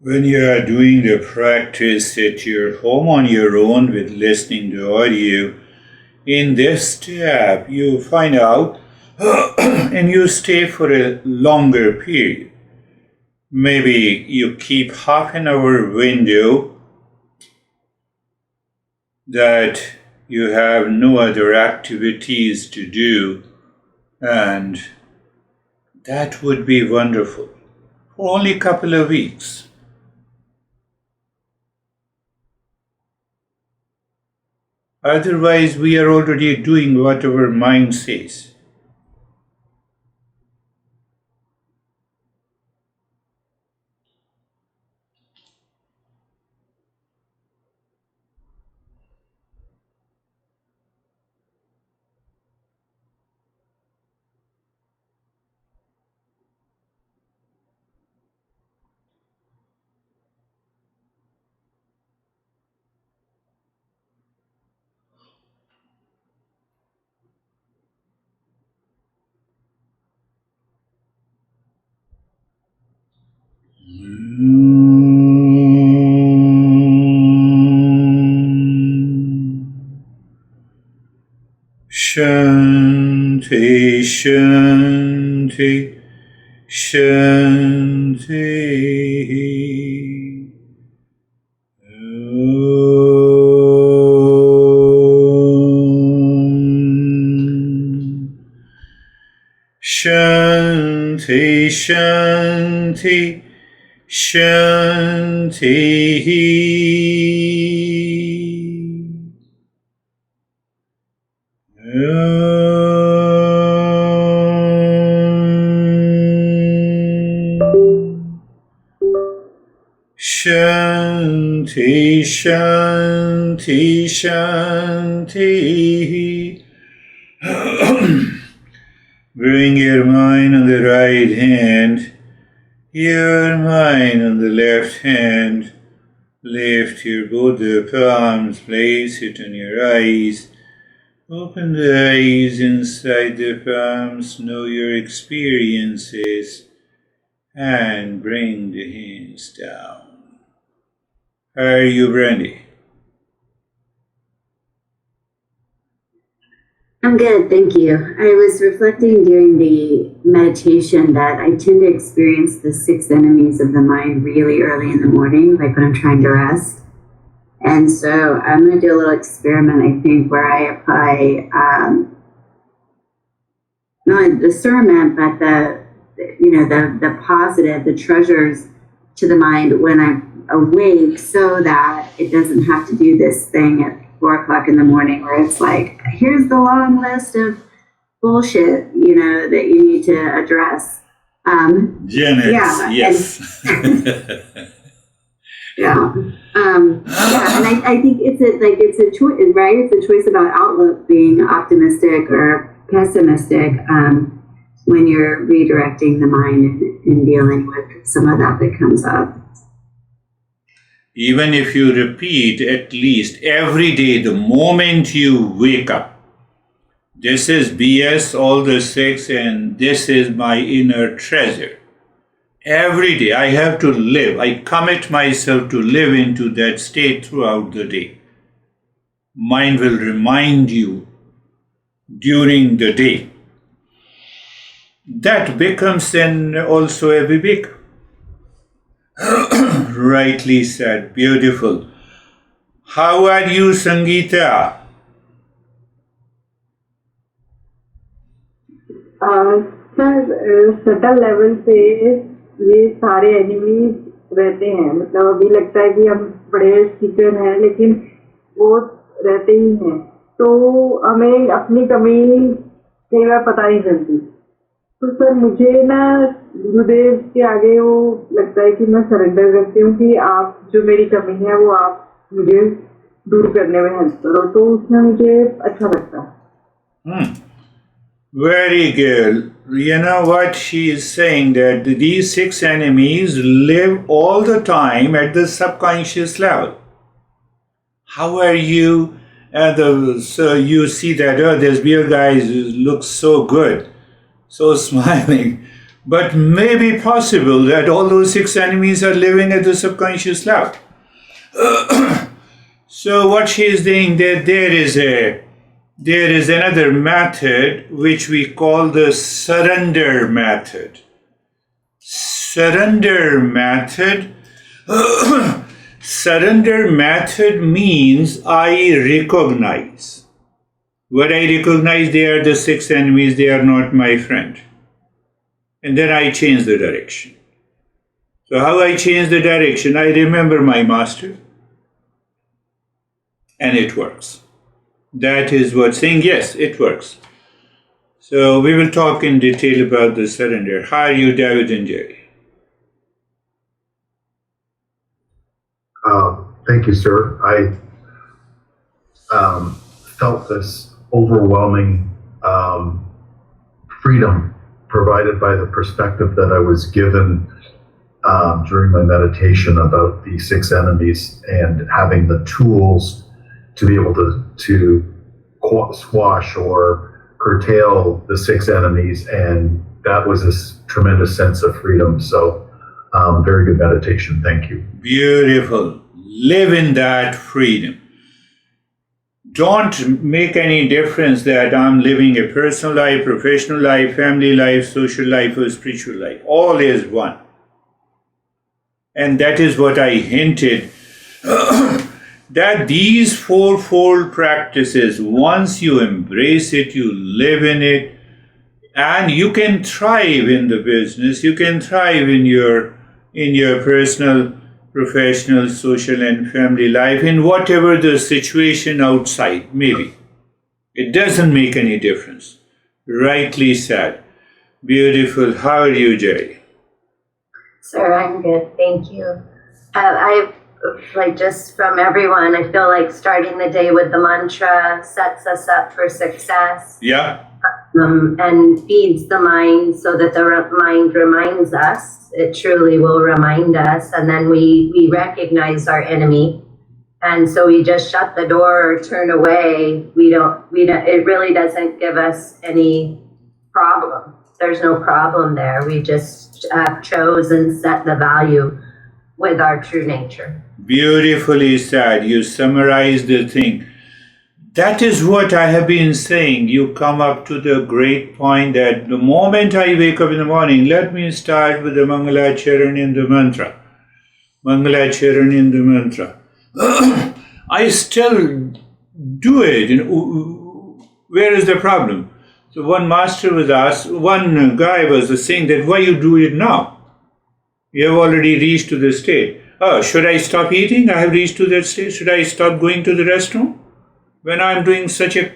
When you are doing the practice at your home on your own with listening to audio, in this step you find out and you stay for a longer period. Maybe you keep half an hour window that you have no other activities to do, and that would be wonderful for only a couple of weeks. Otherwise, we are already doing what our mind says. Shanti, Shanti, Shanti. Shanti, Shanti, Shanti. Shanti, Shanti, Shanti. Bring your mind on the right hand, your mind on the left hand. Lift your both the palms, place it on your eyes. Open the eyes inside the palms, know your experiences. And bring the hands down. How are you, Brandy? I'm good, thank you. I was reflecting during the meditation that I tend to experience the 6 enemies of the mind really early in the morning, like when I'm trying to rest. And so I'm going to do a little experiment, I think, where I apply not discernment, but the positive, the treasures to the mind when I'm awake, so that it doesn't have to do this thing at 4 o'clock in the morning where it's like, here's the long list of bullshit, that you need to address. Janet, yeah, yes. Yeah. And I think it's a choice, right? It's a choice about outlook, being optimistic or pessimistic when you're redirecting the mind and dealing with some of that comes up. Even if you repeat at least every day, the moment you wake up, this is BS, all the 6, and this is my inner treasure. Every day I have to live, I commit myself to live into that state throughout the day. Mind will remind you during the day. That becomes then also a vivek. Rightly said, beautiful. How are you, Sangeeta? Sir subtle level पे ये सारे enemies रहते हैं, मतलब अभी लगता है कि हम बड़े सीकर हैं, लेकिन वो रहते ही हैं, तो हमें अपनी कमी कई बार पता नहीं चलती। तो सर मुझे ना गुरुदेव के आगे वो लगता है कि मैं सरेंडर करती हूँ कि आप जो मेरी कमी है वो आप मुझे दूर करने में हेल्प करो, तो उसमें मुझे अच्छा लगता है। Very good. You know what she is saying, that these 6 enemies live all the time at the subconscious level. How are you? So you see that, this beer guy looks so good, so smiling. But maybe possible that all those 6 enemies are living at the subconscious level. So what she is saying, that there is another method which we call the surrender method. Surrender method means I recognize. What I recognize, they are the 6 enemies, they are not my friend. And then I change the direction. So how I change the direction? I remember my master. And it works. That is what saying, yes, it works. So we will talk in detail about the surrender. How are you, David and Jerry? Thank you, sir. I felt this overwhelming freedom provided by the perspective that I was given during my meditation about the 6 enemies, and having the tools to be able to squash or curtail the 6 enemies, and that was a tremendous sense of freedom. So very good meditation. Thank you. Beautiful. Live in that freedom. Don't make any difference that I'm living a personal life, professional life, family life, social life, or spiritual life. All is one. And that is what I hinted, that these 4-fold practices, once you embrace it, you live in it, and you can thrive in the business, you can thrive in your personal, professional, social, and family life, in whatever the situation outside may be. It doesn't make any difference. Rightly said. Beautiful. How are you, Jerry? Sir, I'm good, thank you. I've, just from everyone, I feel like starting the day with the mantra sets us up for success. Yeah. And feeds the mind so that the mind reminds us. It truly will remind us. And then we recognize our enemy. And so we just shut the door or turn away. We don't, it really doesn't give us any problem. there's no problem there. We just have chosen set the value with our true nature. Beautifully said. You summarized the thing. That is what I have been saying. You come up to the great point that the moment I wake up in the morning, let me start with the Mangalacharan in the mantra. Mangalacharan in the mantra. I still do it. Where is the problem? So one master was asked, one guy was saying that why you do it now? You have already reached to the state. Oh, should I stop eating? I have reached to that state. Should I stop going to the restroom? When I'm doing such a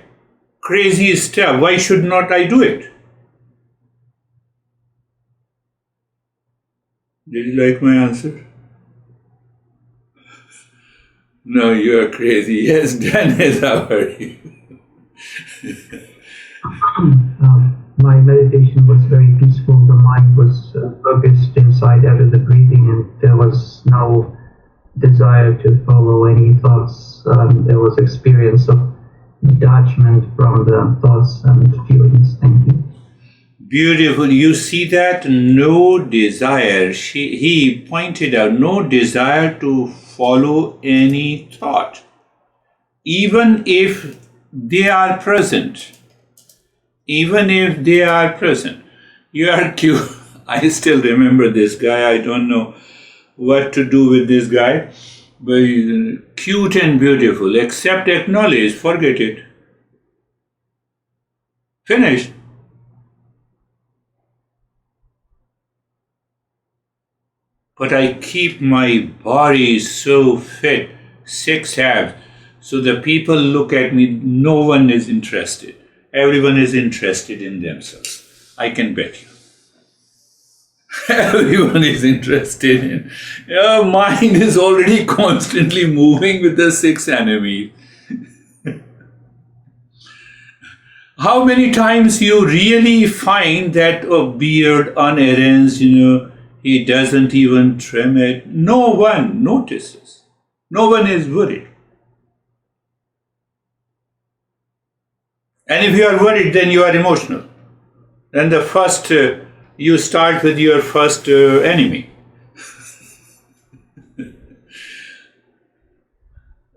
crazy step, why should not I do it? Did you like my answer? No, you are crazy. Yes, Dennis, how are you? My meditation was very peaceful. The mind was focused inside out of the breathing, and there was no desire to follow any thoughts. There was experience of detachment from the thoughts and feelings. Thank you. Beautiful. You see that? No desire. He pointed out no desire to follow any thought, even if they are present. Even if they are present. You are cute. I still remember this guy. I don't know what to do with this guy, but he's cute and beautiful. Accept, acknowledge, forget it. Finished. But I keep my body so fit, 6 abs, so the people look at me, no one is interested. Everyone is interested in themselves. I can bet you. Everyone is interested in. Your mind is already constantly moving with the 6 enemies. How many times you really find that a beard unarranged, he doesn't even trim it. No one notices. No one is worried. And if you are worried, then you are emotional. Then the first, you start with your first enemy.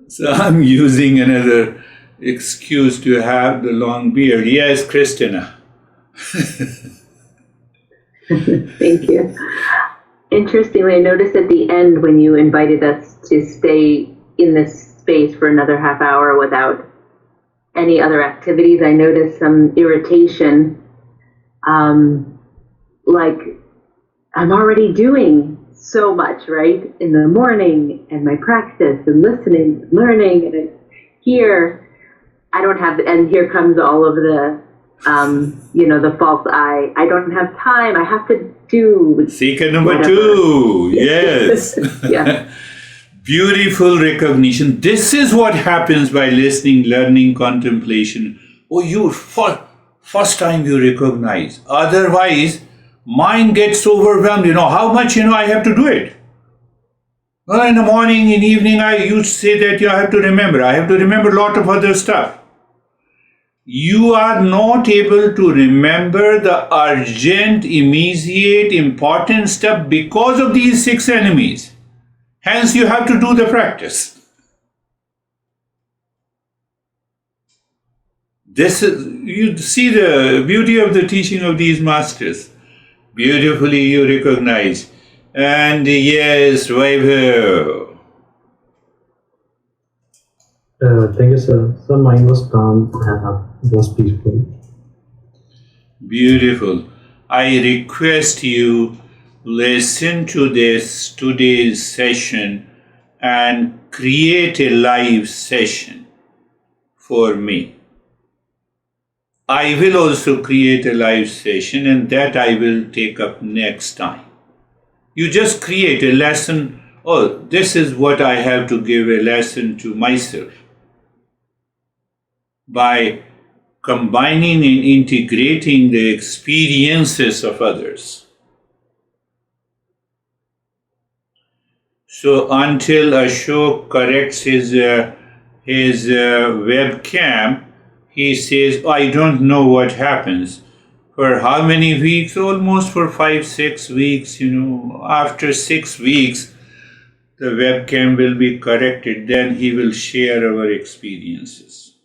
So I'm using another excuse to have the long beard. Yes, Christina. Thank you. Interestingly, I noticed at the end when you invited us to stay in this space for another half hour without any other activities, I noticed some irritation, like I'm already doing so much, right? In the morning and my practice and listening, learning, and here I don't have, and here comes all of the, the false I don't have time, I have to do. Secret number 2, yes. Yeah. Beautiful recognition. This is what happens by listening, learning, contemplation. Oh, you first time you recognize. Otherwise, mind gets overwhelmed. How much I have to do it. Well, in the morning, in evening, I used to say that I have to remember. I have to remember a lot of other stuff. You are not able to remember the urgent, immediate, important stuff because of these 6 enemies. Hence, you have to do the practice. You see the beauty of the teaching of these masters. Beautifully you recognize. And yes, Vaibhav. Thank you, sir. So mine was calm and was peaceful. Beautiful. I request you listen to this today's session and create a live session for me. I will also create a live session, and that I will take up next time. You just create a lesson. Oh, this is what I have to give a lesson to myself. By combining and integrating the experiences of others. So until Ashok corrects his webcam, he says, I don't know what happens. For how many weeks? Almost for 5-6 weeks, After 6 weeks, the webcam will be corrected. Then he will share our experiences.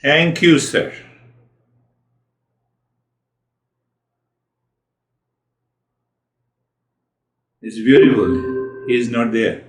Thank you, sir. It's beautiful. He is not there.